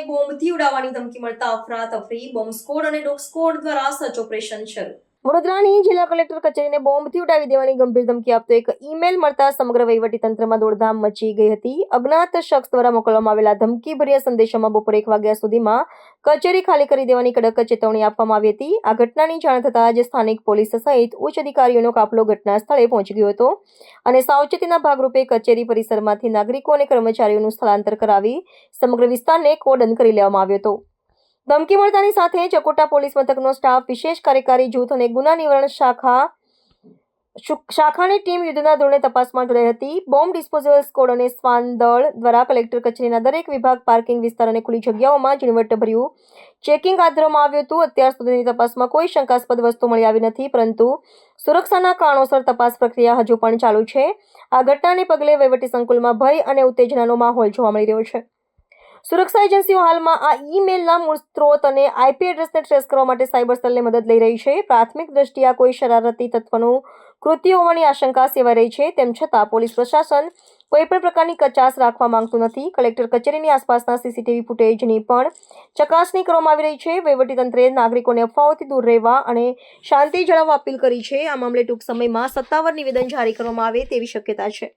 બોમ્બથી ઉડાવવાની ધમકી મળતા અફરાતફરી, bomb squad અને ડોગ સ્ક્વોડ દ્વારા સર્ચ ઓપરેશન શરૂ. વડોદરાની જિલ્લા કલેક્ટર કચેરીને બોમ્બથી ઉડાવી દેવાની ગંભીર ધમકી આપતો એક ઈમેલ મળતા સમગ્ર વહીવટીતંત્રમાં દોડધામ મચી ગઈ હતી. અજ્ઞાત શખ્સ દ્વારા મોકલવામાં આવેલા ધમકીભર્યા સંદેશામાં બપોરે 1 વાગ્યા સુધીમાં કચેરી ખાલી કરી દેવાની કડક ચેતવણી આપવામાં આવી હતી. આ ઘટનાની જાણ થતાં જ સ્થાનિક પોલીસ સહિત ઉચ્ચ અધિકારીઓનો કાફલો ઘટના સ્થળે પહોંચી ગયો હતો અને સાવચેતીના ભાગરૂપે કચેરી પરિસરમાંથી નાગરિકો અને કર્મચારીઓનું સ્થળાંતર કરાવી સમગ્ર વિસ્તારને કોર્ડન કરી લેવામાં આવ્યો હતો. ધમકી મળતાની સાથે જ અકોટા પોલીસ મથકનો સ્ટાફ, વિશેષ કાર્યકારી જૂથ અને ગુના નિવારણ શાખાની ટીમ યુદ્ધના ધોરણે તપાસમાં જોડાઈ હતી. બોમ્બ ડિસ્પોઝલ સ્ક્વોડ અને શ્વાન દળ દ્વારા કલેક્ટર કચેરીના દરેક વિભાગ, પાર્કિંગ વિસ્તાર અને ખુલ્લી જગ્યાઓમાં ઝીણવટભર્યું ચેકિંગ હાથ ધરવામાં આવ્યું હતું. અત્યાર સુધીની તપાસમાં કોઈ શંકાસ્પદ વસ્તુ મળી આવી નથી, પરંતુ સુરક્ષાના કારણોસર તપાસ પ્રક્રિયા હજુ પણ ચાલુ છે. આ ઘટનાને પગલે વહીવટી સંકુલમાં ભય અને ઉત્તેજનાનો માહોલ જોવા મળી રહ્યો છે. સુરક્ષા એજન્સીઓ હાલમાં આ ઈમેલના મૂળ સ્ત્રોત અને આઈપી એડ્રેસને ટ્રેસ કરવા માટે સાયબર સેલની મદદ લઈ રહી છે. પ્રાથમિક દ્રષ્ટિએ આ કોઈ શરારતી તત્વનું કૃત્ય હોવાની આશંકા સેવાઈ રહી છે. તેમ છતાં પોલીસ પ્રશાસન કોઈપણ પ્રકારની કચાશ રાખવા માંગતું નથી. કલેક્ટર કચેરીની આસપાસના સીસીટીવી ફૂટેજની પણ ચકાસણી કરવામાં આવી રહી છે. વહીવટીતંત્રે નાગરિકોને અફવાઓથી દૂર રહેવા અને શાંતિ જાળવવા અપીલ કરી છે. આ મામલે ટૂંક સમયમાં સત્તાવાર નિવેદન જારી કરવામાં આવે તેવી શક્યતા છે.